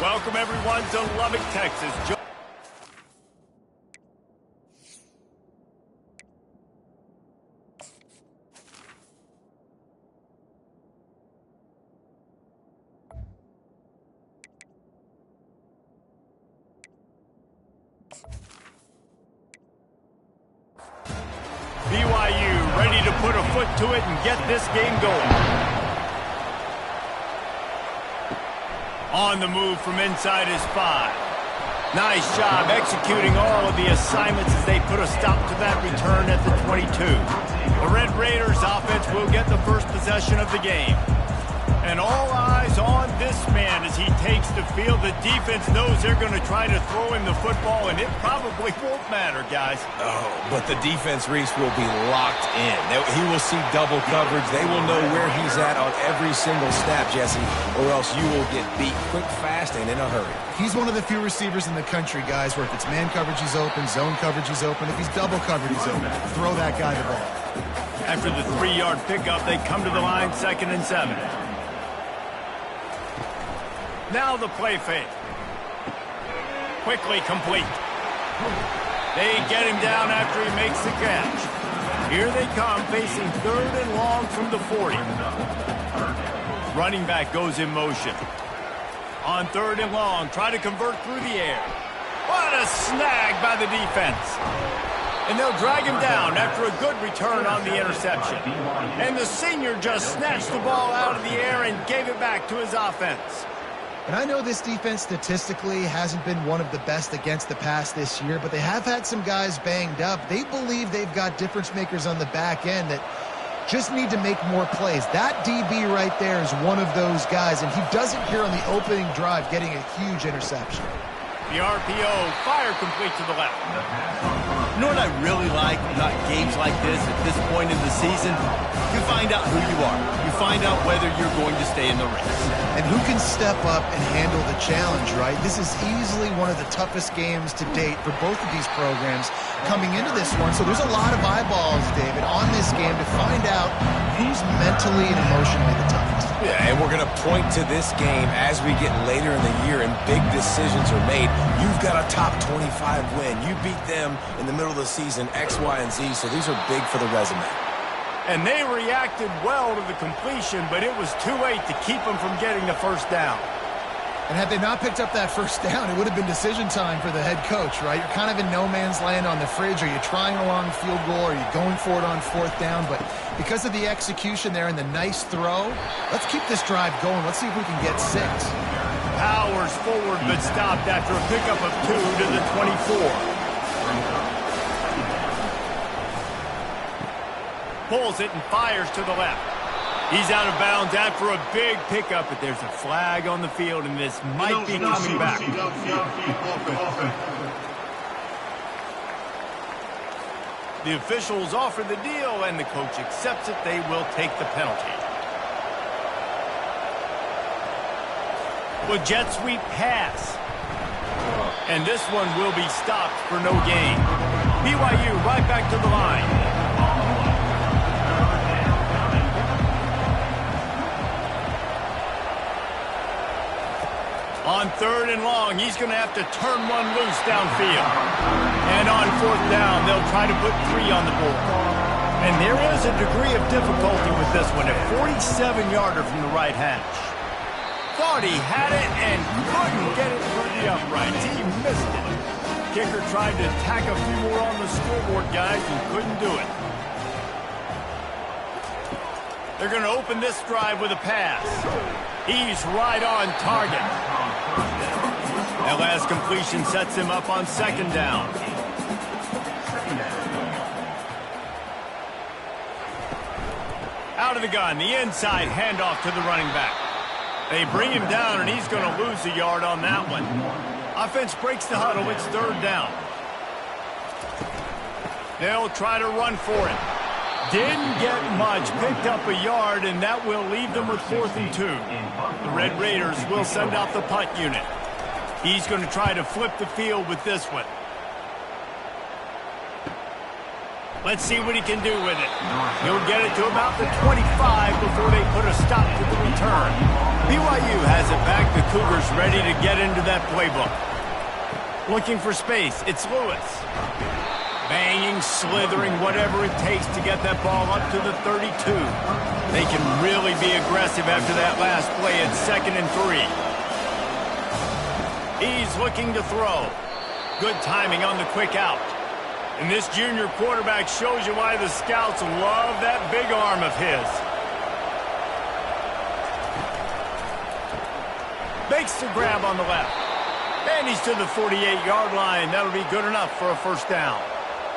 Welcome, everyone, to Lubbock, Texas. BYU ready to put a foot to it and get this game going. On the move from inside his 5. Nice job executing all of the assignments as they put a stop to that return at the 22. The Red Raiders offense will get the first possession of the game. And all eyes on this man as he takes the field. The defense knows they're going to try to throw him the football, and it probably won't matter, guys. Oh, but the defense, Reese, will be locked in. He will see double coverage. They will know where he's at on every single snap, Jesse, or else you will get beat quick, fast, and in a hurry. He's one of the few receivers in the country, guys, where if it's man coverage, he's open, zone coverage, he's open. If he's double covered, he's open. Throw that guy the ball. After the 3-yard pickup, they come to the line, 2nd and 7. Now the play fake. Quickly complete. They get him down after he makes the catch. Here they come, facing 3rd and long from the 40. Running back goes in motion. On 3rd and long, try to convert through the air. What a snag by the defense. And they'll drag him down after a good return on the interception. And the senior just snatched the ball out of the air and gave it back to his offense. And I know this defense statistically hasn't been one of the best against the pass this year, but they have had some guys banged up. They believe they've got difference makers on the back end that just need to make more plays. That DB right there is one of those guys, and he does it here on the opening drive, getting a huge interception. The RPO, fire complete to the left. You know what I really like about games like this at this point in the season? You find out who you are. You find out whether you're going to stay in the race. And who can step up and handle the challenge, right? This is easily one of the toughest games to date for both of these programs coming into this one. So there's a lot of eyeballs, David, on this game to find out who's mentally and emotionally the toughest. Yeah, and we're going to point to this game as we get later in the year and big decisions are made. You've got a top 25 win. You beat them in the middle of the season, X, Y, and Z, so these are big for the resume. And they reacted well to the completion, but it was too late to keep them from getting the first down. And had they not picked up that first down, it would have been decision time for the head coach, right? You're kind of in no man's land on the fridge. Are you trying a long field goal? Are you going for it on 4th down? But because of the execution there and the nice throw, let's keep this drive going. Let's see if we can get 6. Powers forward but stopped after a pickup of 2 to the 24. Pulls it and fires to the left. He's out of bounds after a big pickup, but there's a flag on the field, and this might be coming back. The officials offer the deal, and the coach accepts it. They will take the penalty. Well, jet sweep pass. And this one will be stopped for no gain. BYU right back to the line. On 3rd and long, he's going to have to turn one loose downfield. And on 4th down, they'll try to put 3 on the board. And there is a degree of difficulty with this one, a 47-yarder from the right hash. Thought he had it and couldn't get it through the uprights. He missed it. Kicker tried to tack a few more on the scoreboard, guys, and couldn't do it. They're going to open this drive with a pass. He's right on target. That last completion sets him up on 2nd down. Out of the gun, the inside handoff to the running back. They bring him down, and he's going to lose a yard on that one. Offense breaks the huddle. It's 3rd down. They'll try to run for it. Didn't get much, picked up a yard, and that will leave them with 4th and 2. The Red Raiders will send out the punt unit. He's going to try to flip the field with this one. Let's see what he can do with it. He'll get it to about the 25 before they put a stop to the return. BYU has it back. The Cougars ready to get into that playbook. Looking for space. It's Lewis. Banging, slithering, whatever it takes to get that ball up to the 32. They can really be aggressive after that last play at 2nd and 3. He's looking to throw. Good timing on the quick out. And this junior quarterback shows you why the scouts love that big arm of his. Makes the grab on the left. And he's to the 48-yard line. That'll be good enough for a first down.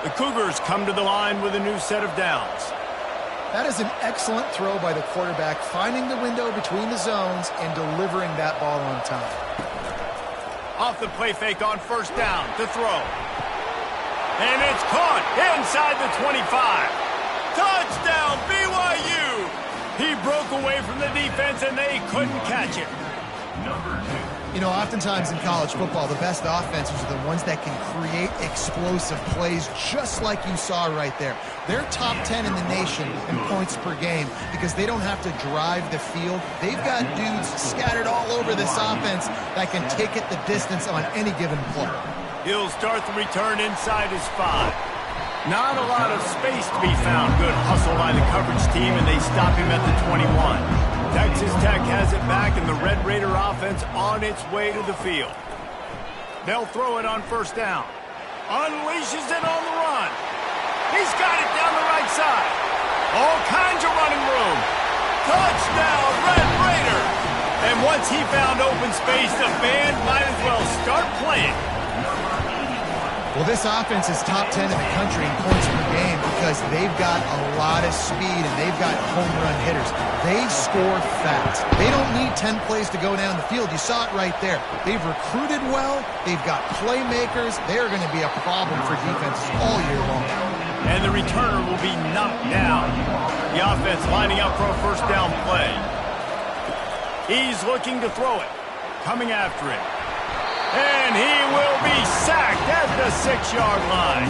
The Cougars come to the line with a new set of downs. That is an excellent throw by the quarterback, finding the window between the zones and delivering that ball on time. Off the play fake on first down to throw. And it's caught inside the 25. Touchdown, BYU! He broke away from the defense, and they couldn't catch it. You know, oftentimes in college football, the best offenses are the ones that can create explosive plays, just like you saw right there. They're top 10 in the nation in points per game because they don't have to drive the field. They've got dudes scattered all over this offense that can take it the distance on any given play. He'll start the return inside his 5. Not a lot of space to be found. Good hustle by the coverage team, and they stop him at the 21. Texas Tech has it back, and the Red Raider offense on its way to the field. They'll throw it on first down. Unleashes it on the run. He's got it down the right side. All kinds of running room. Touchdown, Red Raider! And once he found open space, the band might as well start playing. Well, this offense is top 10 in the country in points per game because they've got a lot of speed and they've got home run hitters. They score fast. They don't need 10 plays to go down the field. You saw it right there. They've recruited well. They've got playmakers. They're going to be a problem for defenses all year long. And the returner will be knocked down. The offense lining up for a first down play. He's looking to throw it. Coming after it. And he will be sacked at the 6-yard line.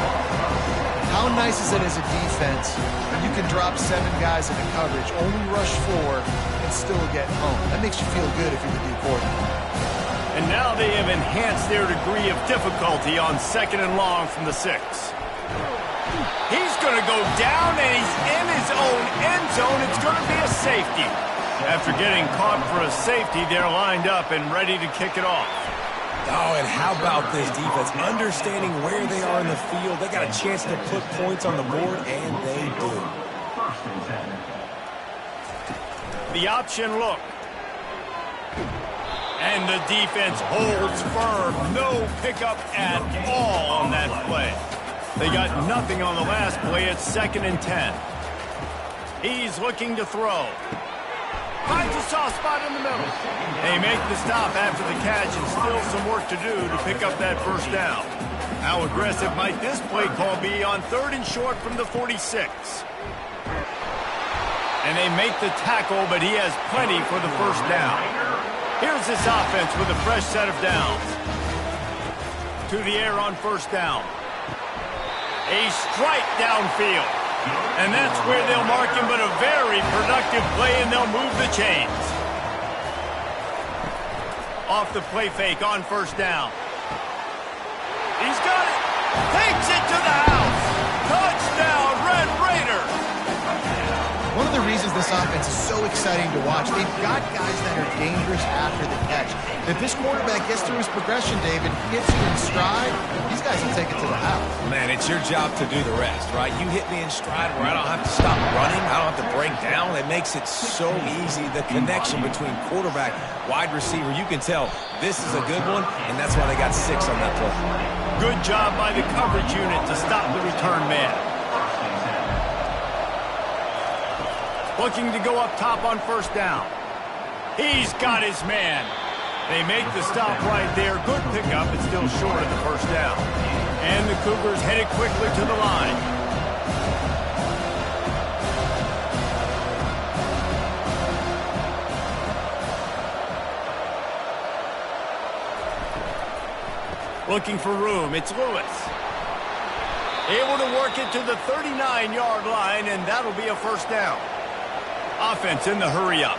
How nice is it as a defense when you can drop 7 guys into coverage, only rush 4, and still get home? That makes you feel good if you're the D coordinator. And now they have enhanced their degree of difficulty on 2nd and long from the 6. He's going to go down, and he's in his own end zone. It's going to be a safety. After getting caught for a safety, they're lined up and ready to kick it off. Oh, and how about this defense? Understanding where they are in the field. They got a chance to put points on the board, and they do. The option look. And the defense holds firm. No pickup at all on that play. They got nothing on the last play. It's 2nd and 10. He's looking to throw. Finds a soft spot in the middle. They make the stop after the catch and still some work to do to pick up that first down. How aggressive might this play call be on 3rd and short from the 46? And they make the tackle, but he has plenty for the first down. Here's this offense with a fresh set of downs. To the air on first down. A strike downfield. And that's where they'll mark him, but a very productive play, and they'll move the chains. Off the play fake on first down. He's got it. Takes it to the house. Touchdown, Red Raider. One of the reasons this offense is so exciting to watch, they've got guys that are dangerous after the catch. If this quarterback gets through his progression, David, gets you in stride, these guys will take it to the house. Man, it's your job to do the rest, right? You hit me in stride where I don't have to stop running. I don't have to break down. It makes it so easy. The connection between quarterback, wide receiver, you can tell this is a good one, and that's why they got 6 on that play. Good job by the coverage unit to stop the return man. Looking to go up top on first down. He's got his man. They make the stop right there. Good pickup, but still short of the first down. And the Cougars headed quickly to the line. Looking for room. It's Lewis. Able to work it to the 39-yard line, and that'll be a first down. Offense in the hurry up.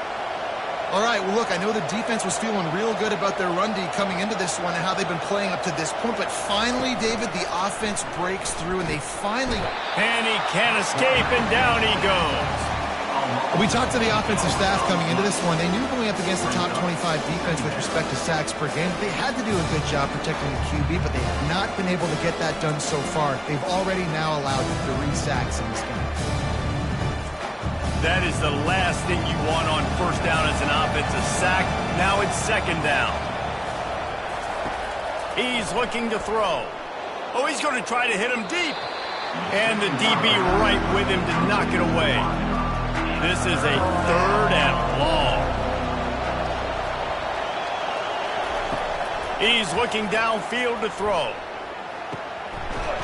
All right, well, look, I know the defense was feeling real good about their run D coming into this one and how they've been playing up to this point, but finally, David, the offense breaks through, and they finally... And he can't escape, and down he goes. We talked to the offensive staff coming into this one. They knew going up against the top 25 defense with respect to sacks per game. They had to do a good job protecting the QB, but they have not been able to get that done so far. They've already now allowed 3 sacks in this game. That is the last thing you want on first down as an offensive sack. Now it's second down. He's looking to throw. Oh, he's going to try to hit him deep. And the DB right with him to knock it away. This is a third and long. He's looking downfield to throw.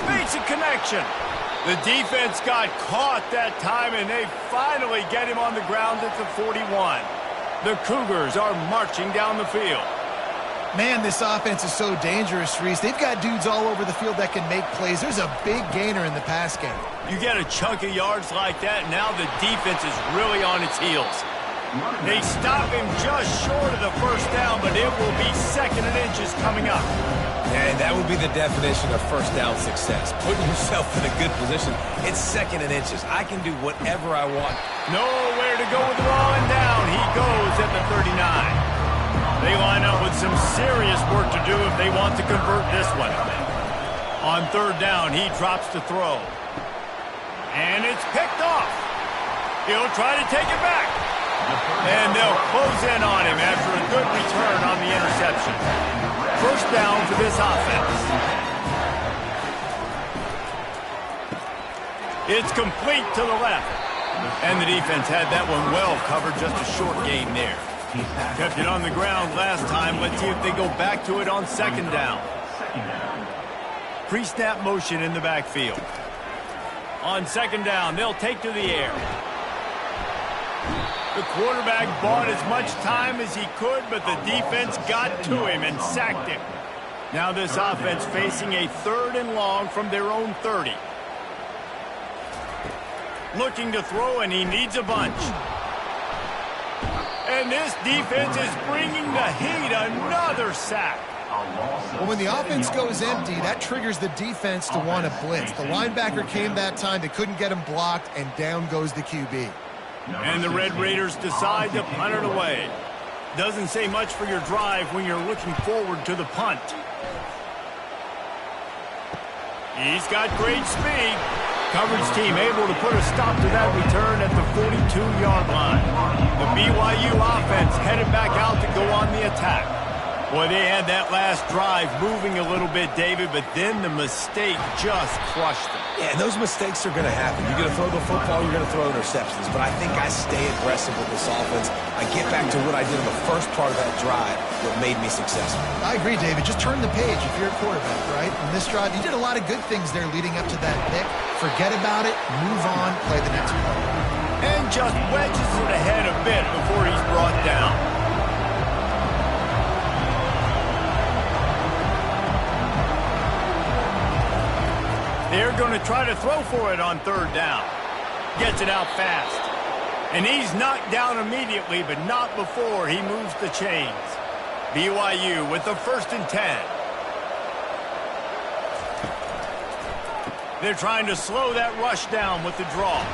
Makes a connection. The defense got caught that time, and they finally get him on the ground at the 41. The Cougars are marching down the field. Man, this offense is so dangerous, Reese. They've got dudes all over the field that can make plays. There's a big gainer in the pass game. You get a chunk of yards like that, now the defense is really on its heels. They stop him just short of the first down, but it will be second and inches coming up. And that would be the definition of first down success. Putting yourself in a good position. It's second and inches. I can do whatever I want. Nowhere to go with the ball, and down he goes at the 39. They line up with some serious work to do if they want to convert this one. On third down, he drops to throw. And it's picked off. He'll try to take it back. And they'll close in on him after a good return on the interception. First down for this offense. It's complete to the left. And the defense had that one well covered, just a short gain there. Kept it on the ground last time. Let's see if they go back to it on second down. Pre-snap motion in the backfield. On second down, they'll take to the air. The quarterback bought as much time as he could, but the defense got to him and sacked him. Now this offense facing a third and long from their own 30. Looking to throw, and he needs a bunch. And this defense is bringing the heat. Another sack. Well, when the offense goes empty, that triggers the defense to want to blitz. The linebacker came that time. They couldn't get him blocked, and down goes the QB. And the Red Raiders decide to punt it away. Doesn't say much for your drive when you're looking forward to the punt. He's got great speed. Coverage team able to put a stop to that return at the 42-yard line. The BYU offense headed back out to go on the attack. Boy, they had that last drive moving a little bit, David, but then the mistake just crushed them. Yeah, and those mistakes are going to happen. You're going to throw the football, you're going to throw interceptions. But I think I stay aggressive with this offense. I get back to what I did in the first part of that drive that made me successful. I agree, David. Just turn the page if you're a quarterback, right? On this drive, you did a lot of good things there leading up to that pick. Forget about it, move on, play the next play. And just wedges it ahead a bit before he's brought down. They're going to try to throw for it on third down. Gets it out fast. And he's knocked down immediately, but not before he moves the chains. BYU with the 1st and 10. They're trying to slow that rush down with the draw.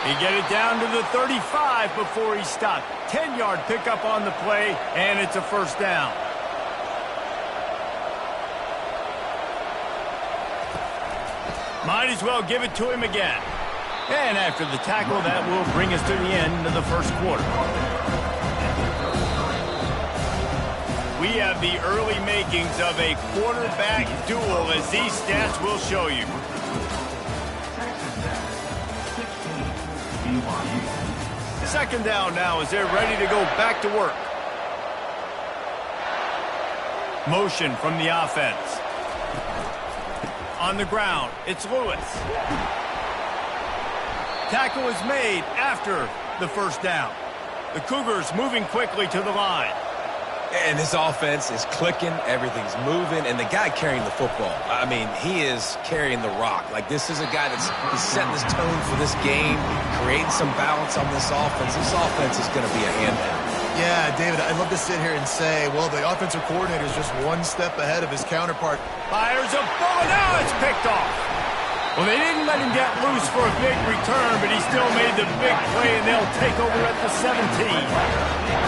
He get it down to the 35 before he stopped. 10-yard pickup on the play, and it's a first down. Might as well give it to him again. And after the tackle, that will bring us to the end of the first quarter. We have the early makings of a quarterback duel, as these stats will show you. Second down now as they're ready to go back to work. Motion from the offense. On the ground, it's Lewis. Tackle is made after the first down. The Cougars moving quickly to the line. And this offense is clicking, everything's moving, and the guy carrying the football, I mean, he is carrying the rock. Like, this is a guy he's setting this tone for this game, creating some balance on this offense. This offense is going to be a handful. Yeah, David, I'd love to sit here and say, well, the offensive coordinator is just one step ahead of his counterpart. Fires a ball, now it's picked off. Well, they didn't let him get loose for a big return, but he still made the big play, and they'll take over at the 17.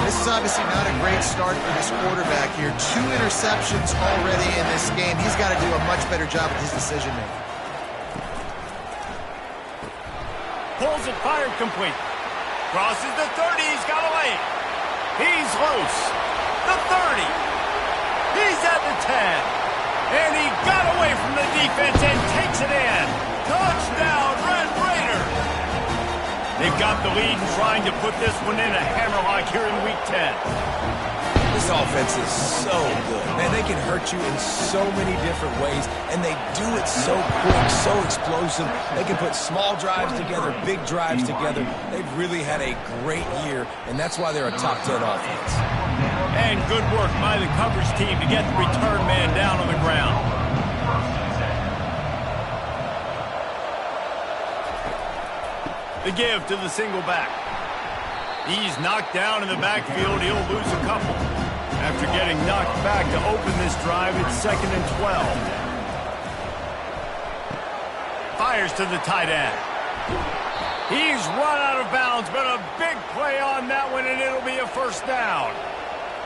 This is obviously not a great start for this quarterback here. 2 interceptions already in this game. He's got to do a much better job with his decision-making. Pulls it, fired complete. Crosses the 30, he's got a lane. He's loose. The 30. He's at the 10. And he got away from the defense and takes it in. Touchdown, Red Raiders. They've got the lead and trying to put this one in a hammerlock here in Week 10. This offense is so good. Man, they can hurt you in so many different ways, and they do it so quick, so explosive. They can put small drives together, big drives together. They've really had a great year, and that's why they're a top 10 offense. And good work by the coverage team to get the return man down on the ground. The give to the single back. He's knocked down in the backfield. He'll lose a couple. After getting knocked back to open this drive, it's 2nd and 12. Fires to the tight end. He's run out of bounds, but a big play on that one, and it'll be a first down.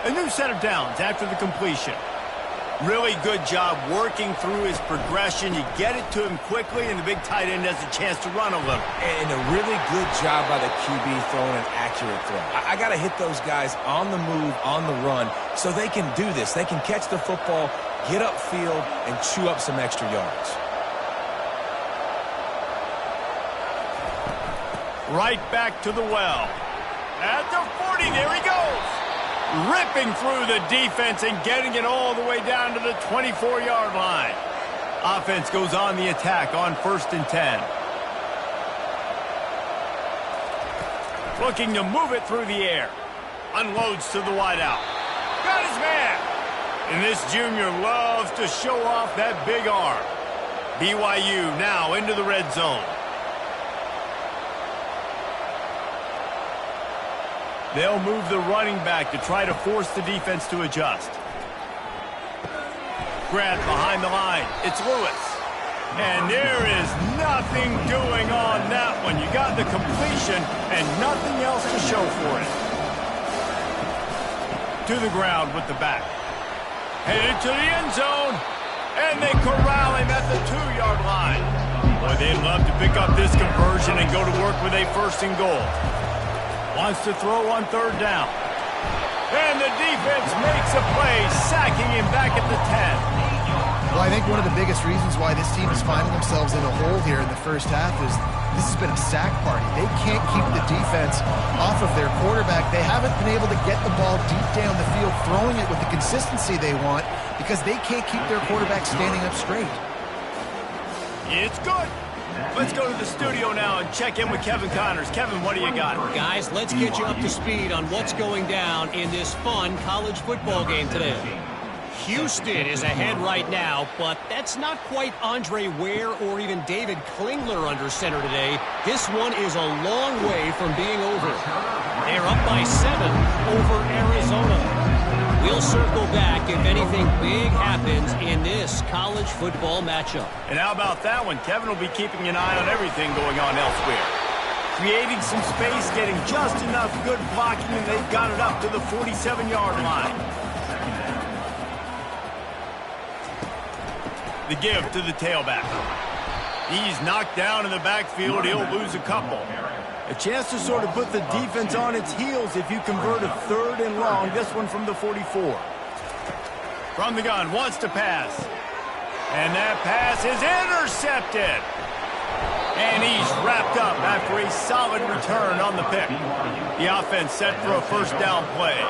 A new set of downs after the completion. Really good job working through his progression. You get it to him quickly, and the big tight end has a chance to run a little. And a really good job by the QB throwing an accurate throw. I got to hit those guys on the move, on the run, so they can do this. They can catch the football, get upfield, and chew up some extra yards. Right back to the well. At the 40, there he goes. Ripping through the defense and getting it all the way down to the 24-yard line. Offense goes on the attack on 1st and 10. Looking to move it through the air. Unloads to the wideout. Got his man. And this junior loves to show off that big arm. BYU now into the red zone. They'll move the running back to try to force the defense to adjust. Grab behind the line. It's Lewis. And there is nothing doing on that one. You got the completion and nothing else to show for it. To the ground with the back. Headed to the end zone. And they corral him at the 2-yard line. Boy, they'd love to pick up this conversion and go to work with a 1st and goal. Wants to throw on 3rd down. And the defense makes a play, sacking him back at the 10. Well, I think one of the biggest reasons why this team is finding themselves in a hole here in the first half is this has been a sack party. They can't keep the defense off of their quarterback. They haven't been able to get the ball deep down the field, throwing it with the consistency they want because they can't keep their quarterback standing up straight. It's good. Let's go to the studio now and check in with Kevin Connors. Kevin, what do you got? Guys, let's get you up to speed on what's going down in this fun college football game today. Houston is ahead right now, but that's not quite Andre Ware or even David Klingler under center today. This one is a long way from being over. They're up by 7 over Arizona. We'll circle back if anything big happens in this college football matchup. And how about that one? Kevin will be keeping an eye on everything going on elsewhere. Creating some space, getting just enough good blocking, and they've got it up to the 47-yard line. The give to the tailback. He's knocked down in the backfield. He'll lose a couple. A chance to sort of put the defense on its heels if you convert a 3rd and long. This one from the 44. From the gun, wants to pass. And that pass is intercepted. And he's wrapped up after a solid return on the pick. The offense set for a 1st down play.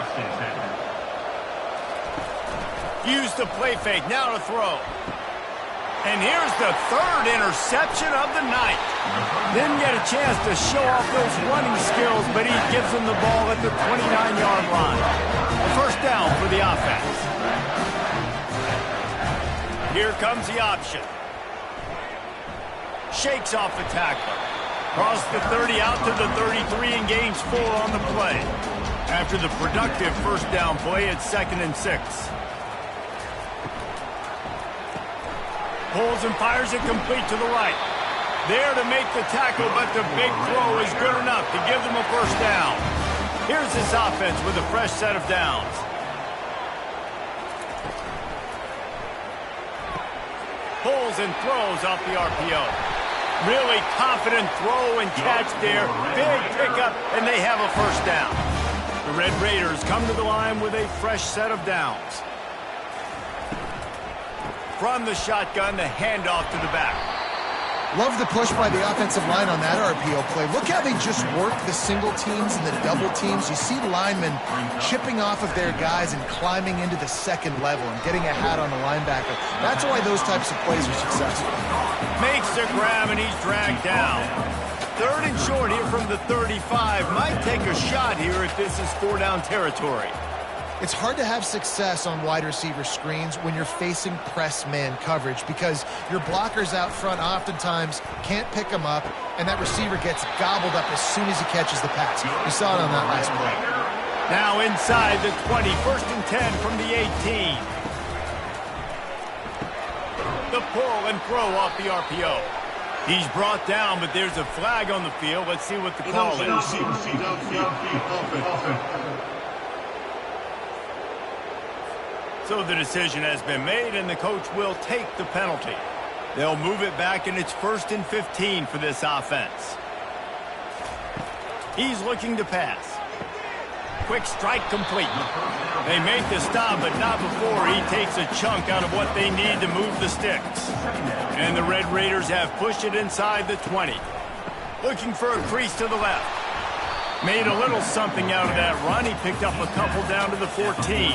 Use the play fake, now to throw. And here's the third interception of the night. Didn't get a chance to show off those running skills, but he gives them the ball at the 29-yard line. A first down for the offense. Here comes the option. Shakes off the tackler. Cross the 30 out to the 33 and gains 4 on the play. After the productive first down play, it's 2nd and 6. Pulls and fires it complete to the right. There to make the tackle, but the big throw is good enough to give them a first down. Here's this offense with a fresh set of downs. Pulls and throws off the RPO. Really confident throw and catch there. Big pickup, and they have a first down. The Red Raiders come to the line with a fresh set of downs. From the shotgun, the handoff to the back. Love the push by the offensive line on that RPO play. Look how they just work the single teams and the double teams. You see linemen chipping off of their guys and climbing into the second level and getting a hat on the linebacker. That's why those types of plays are successful. Makes the grab, and he's dragged down. 3rd and short here from the 35. Might take a shot here if this is 4-down territory. It's hard to have success on wide receiver screens when you're facing press man coverage because your blockers out front oftentimes can't pick them up, and that receiver gets gobbled up as soon as he catches the pass. We saw it on that last play. Now inside the 20, 1st and 10 from the 18. The pull and throw off the RPO. He's brought down, but there's a flag on the field. Let's see what the call is. So the decision has been made, and the coach will take the penalty. They'll move it back, and it's 1st and 15 for this offense. He's looking to pass. Quick strike complete. They make the stop, but not before he takes a chunk out of what they need to move the sticks. And the Red Raiders have pushed it inside the 20. Looking for a crease to the left. Made a little something out of that run. He picked up a couple down to the 14.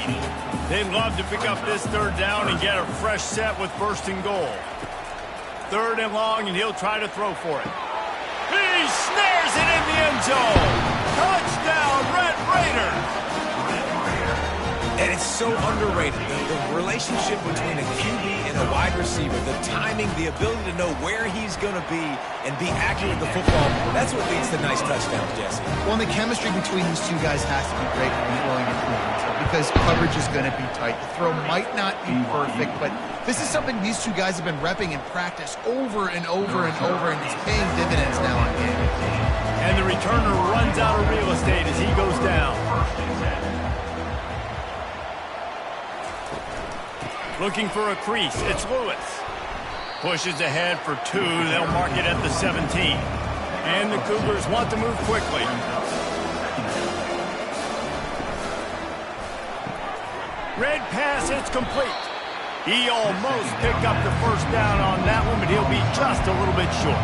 They'd love to pick up this 3rd down and get a fresh set with 1st and goal. 3rd and long, and he'll try to throw for it. He snares it in the end zone. Touchdown, Red Raiders. And it's so underrated, the relationship between a QB and a wide receiver, the timing, the ability to know where he's going to be and be accurate with the football, that's what leads to nice touchdowns, Jesse. Well, and the chemistry between these two guys has to be great when you're throwing into the end zone because coverage is going to be tight. The throw might not be perfect, but this is something these two guys have been repping in practice over and over and over, and it's paying dividends now on game. And the returner runs out of real estate as he goes down. Looking for a crease, it's Lewis. Pushes ahead for 2, they'll mark it at the 17. And the Cougars want to move quickly. Red pass, it's complete. He almost picked up the first down on that one, but he'll be just a little bit short.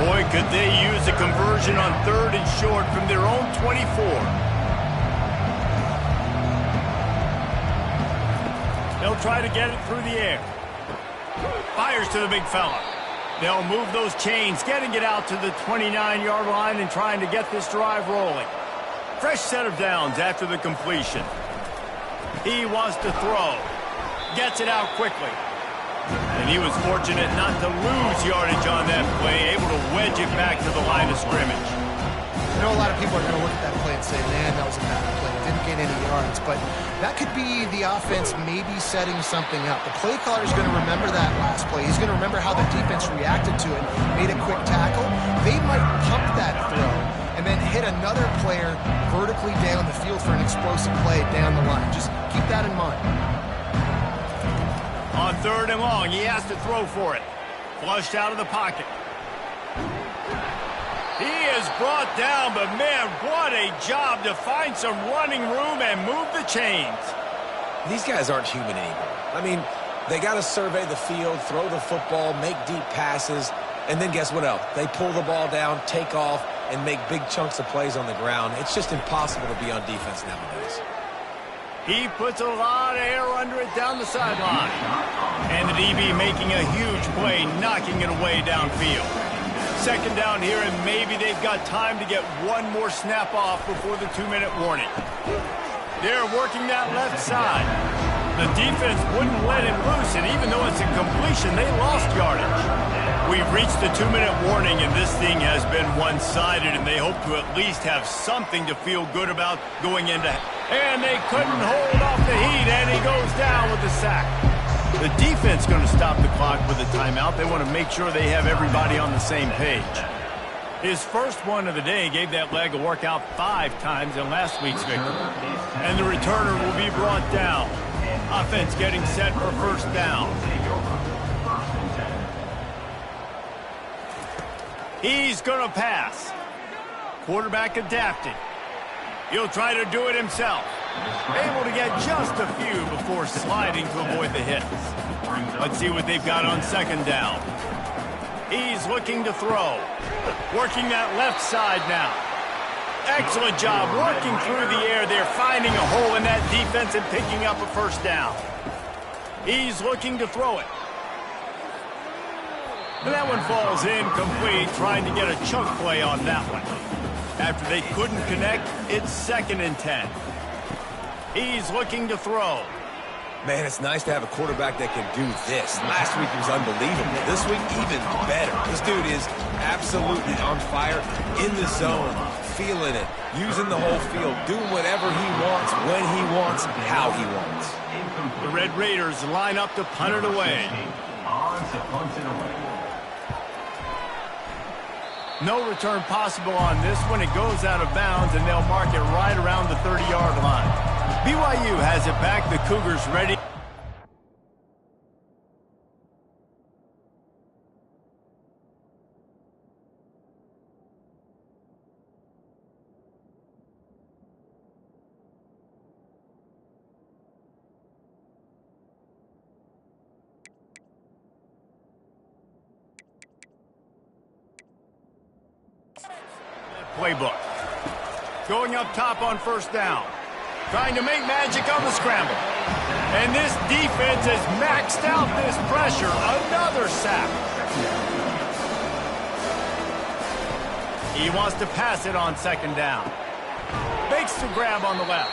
Boy, could they use a conversion on 3rd and short from their own 24. They'll try to get it through the air. Fires to the big fella. They'll move those chains, getting it out to the 29-yard line and trying to get this drive rolling. Fresh set of downs after the completion. He wants to throw. Gets it out quickly. And he was fortunate not to lose yardage on that play, able to wedge it back to the line of scrimmage. I know a lot of people are going to look at that play and say, man, that was a bad play. Didn't gain any yards. But that could be the offense maybe setting something up. The play caller is going to remember that last play. He's going to remember how the defense reacted to it, made a quick tackle. They might pump that throw and then hit another player vertically down the field for an explosive play down the line. Just keep that in mind. On 3rd and long, he has to throw for it. Flushed out of the pocket. He is brought down, but man, what a job to find some running room and move the chains. These guys aren't human anymore. I mean, they got to survey the field, throw the football, make deep passes, and then guess what else? They pull the ball down, take off, and make big chunks of plays on the ground. It's just impossible to be on defense nowadays. He puts a lot of air under it down the sideline. And the DB making a huge play, knocking it away downfield. Second down here, and maybe they've got time to get one more snap off before the 2-minute warning. They're working that left side. The defense wouldn't let him loose, and even though it's a completion, they lost yardage. We've reached the 2-minute warning, and this thing has been one-sided, and they hope to at least have something to feel good about going into. And they couldn't hold off the heat, and he goes down with the sack. The defense going to stop the clock with a timeout. They want to make sure they have everybody on the same page. His first one of the day gave that leg a workout 5 times in last week's victory. And the returner will be brought down. Offense getting set for first down. He's going to pass. Quarterback adapting. He'll try to do it himself. Able to get just a few before sliding to avoid the hits. Let's see what they've got on second down. He's looking to throw. Working that left side now. Excellent job working through the air there, finding a hole in that defense and picking up a first down. He's looking to throw it. And that one falls incomplete, trying to get a chunk play on that one. After they couldn't connect, it's 2nd and 10. He's looking to throw. Man, it's nice to have a quarterback that can do this. Last week he was unbelievable. This week, even better. This dude is absolutely on fire, in the zone, feeling it, using the whole field, doing whatever he wants, when he wants, how he wants. The Red Raiders line up to punt it away. No return possible on this one. It goes out of bounds, and they'll mark it right around the 30-yard line. BYU has it back. The Cougars ready. Playbook. Going up top on first down. Trying to make magic on the scramble. And this defense has maxed out this pressure. Another sack. He wants to pass it on second down. Makes the grab on the left.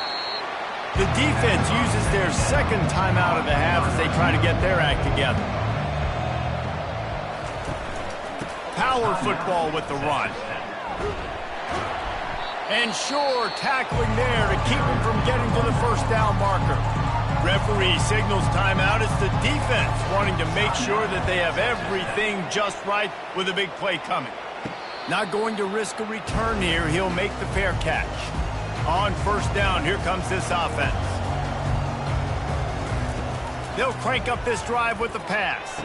The defense uses their second timeout of the half as they try to get their act together. Power football with the run. And sure, tackling there to keep him from getting to the first down marker. Referee signals timeout. It's the defense wanting to make sure that they have everything just right with a big play coming. Not going to risk a return here. He'll make the fair catch. On first down, here comes this offense. They'll crank up this drive with the pass.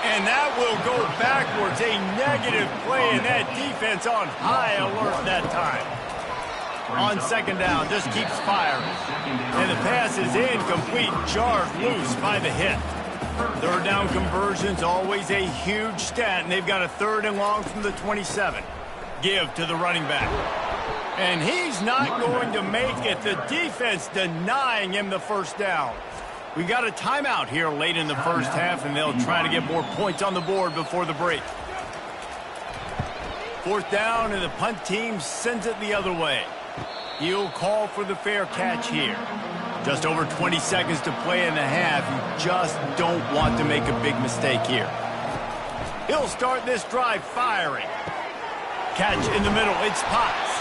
And that will go backwards. A negative play, and that defense on high alert that time. On second down, just keeps firing. And the pass is incomplete, jarred loose by the hit. Third down conversions, always a huge stat, and they've got a 3rd and long from the 27. Give to the running back. And he's not going to make it. The defense denying him the first down. We've got a timeout here late in the first half, and they'll try to get more points on the board before the break. Fourth down, and the punt team sends it the other way. He'll call for the fair catch here. Just over 20 seconds to play in the half. You just don't want to make a big mistake here. He'll start this drive firing. Catch in the middle. It's Potts.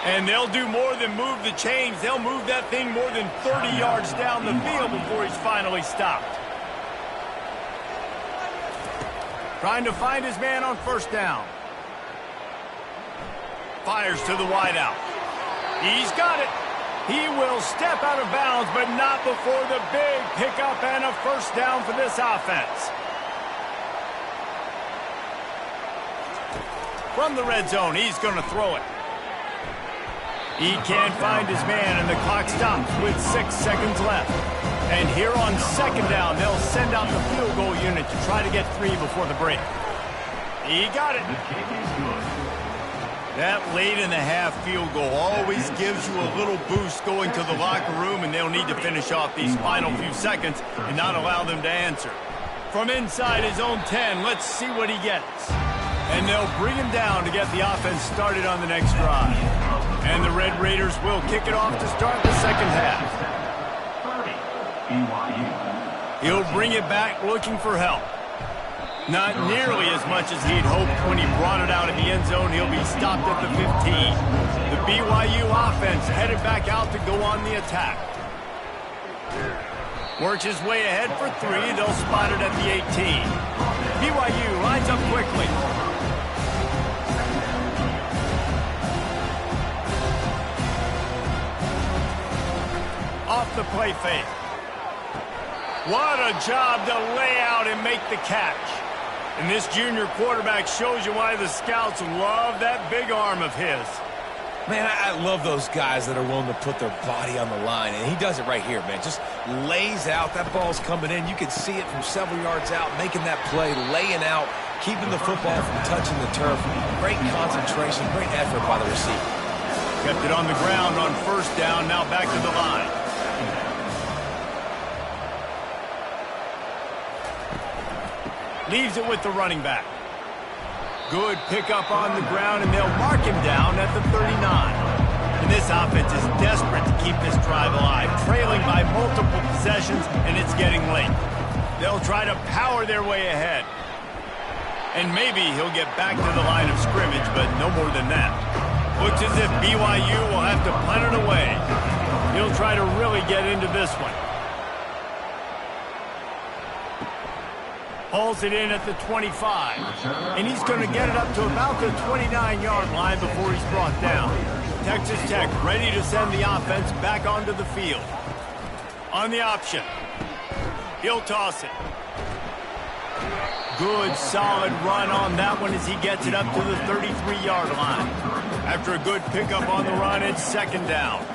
And they'll do more than move the chains. They'll move that thing more than 30 yards down the field before he's finally stopped. Trying to find his man on first down. Fires to the wideout. He's got it. He will step out of bounds, but not before the big pickup and a first down for this offense. From the red zone, he's going to throw it. He can't find his man, and the clock stops with 6 seconds left. And here on second down, they'll send out the field goal unit to try to get 3 before the break. He got it. That late in the half field goal always gives you a little boost going to the locker room, and they'll need to finish off these final few seconds and not allow them to answer. From inside his own 10, let's see what he gets. And they'll bring him down to get the offense started on the next drive. And the Red Raiders will kick it off to start the second half. He'll bring it back looking for help. Not nearly as much as he'd hoped when he brought it out in the end zone. He'll be stopped at the 15. The BYU offense headed back out to go on the attack. Works his way ahead for 3. They'll spot it at the 18. BYU lines up quickly. Off the play fake. What a job to lay out and make the catch. And this junior quarterback shows you why the scouts love that big arm of his. Man, I love those guys that are willing to put their body on the line, and he does it right here, man. Just lays out. That ball's coming in. You can see it from several yards out, making that play, laying out, keeping the football from touching the turf. Great concentration, great effort by the receiver. Kept it on the ground on first down, now back to the line. Leaves it with the running back. Good pickup on the ground, and they'll mark him down at the 39. And this offense is desperate to keep this drive alive, trailing by multiple possessions, and it's getting late. They'll try to power their way ahead. And maybe he'll get back to the line of scrimmage, but no more than that. Looks as if BYU will have to punt it away. He'll try to really get into this one. Hauls it in at the 25. And he's going to get it up to about the 29-yard line before he's brought down. Texas Tech ready to send the offense back onto the field. On the option. He'll toss it. Good, solid run on that one as he gets it up to the 33-yard line. After a good pickup on the run, it's second down.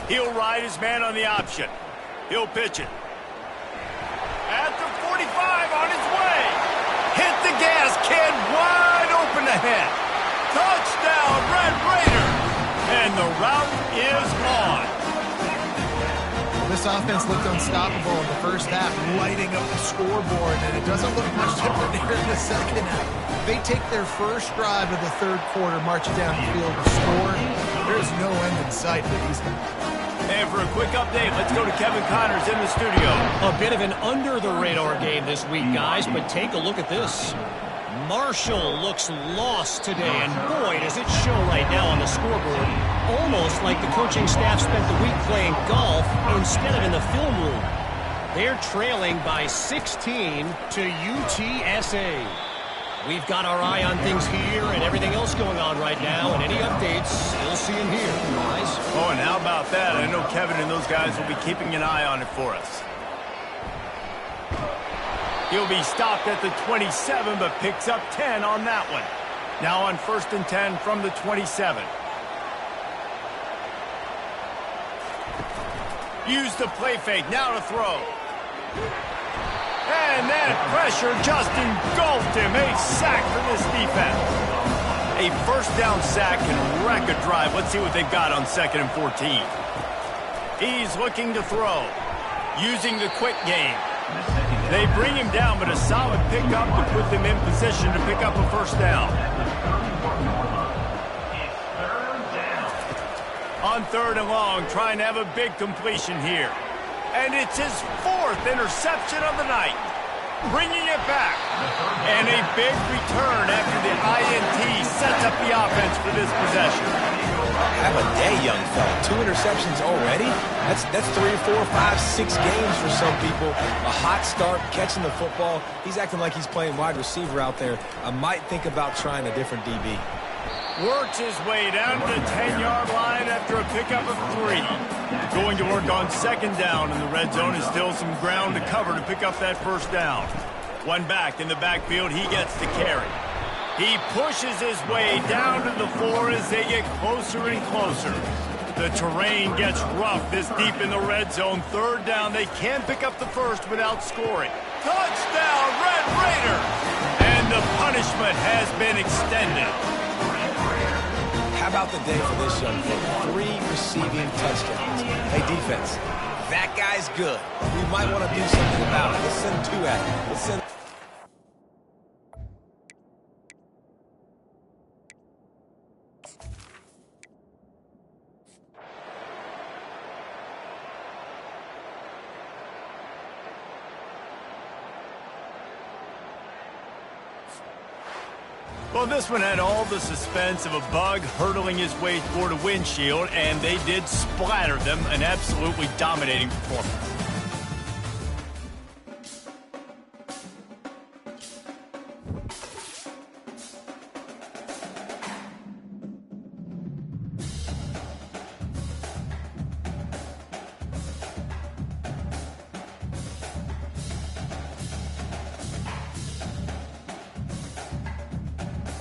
He'll ride his man on the option. He'll pitch it. At the 45 on his way. Hit the gas, kid. Wide open ahead. Touchdown, Red Raiders. And the route is on. This offense looked unstoppable in the first half, lighting up the scoreboard, and it doesn't look much different here in the second half. They take their first drive of the third quarter, march down the field to score. There's no end in sight for these guys. And for a quick update, let's go to Kevin Connors in the studio. A bit of an under-the-radar game this week, guys, but take a look at this. Marshall looks lost today, and boy, does it show right now on the scoreboard. Almost like the coaching staff spent the week playing golf instead of in the film room. They're trailing by 16 to UTSA. We've got our eye on things here and everything else going on right now, and any updates, you'll see them here, guys. Oh, and how about that? I know Kevin and those guys will be keeping an eye on it for us. He'll be stopped at the 27, but picks up 10 on that one. Now on 1st and 10 from the 27. Use the play fake, now to throw. And that pressure just engulfed him. A sack for this defense. A first down sack can wreck a drive. Let's see what they've got on 2nd and 14. He's looking to throw. Using the quick game. They bring him down, but a solid pickup to put them in position to pick up a first down. On 3rd and long, trying to have a big completion here. And it's his 4th interception of the night. Bringing it back. And a big return after the INT sets up the offense for this possession. Have a day, young fella. 2 interceptions already? That's 3, 4, 5, 6 games for some people. A hot start, catching the football. He's acting like he's playing wide receiver out there. I might think about trying a different DB. Works his way down to the 10-yard line after a pickup of 3. Going to work on 2nd down, and the red zone is still some ground to cover to pick up that first down. One back in the backfield, he gets to carry. He pushes his way down to the 4 as they get closer and closer. The terrain gets rough this deep in the red zone. 3rd down, they can't pick up the first without scoring. Touchdown, Red Raiders! And the punishment has been extended. How about the day for this young kid? 3 receiving touchdowns. Hey, defense, that guy's good. We might want to do something about it. Let's send 2 at him. Let's send... Well, this one had all the suspense of a bug hurtling his way toward a windshield, and they did splatter them. An absolutely dominating performance.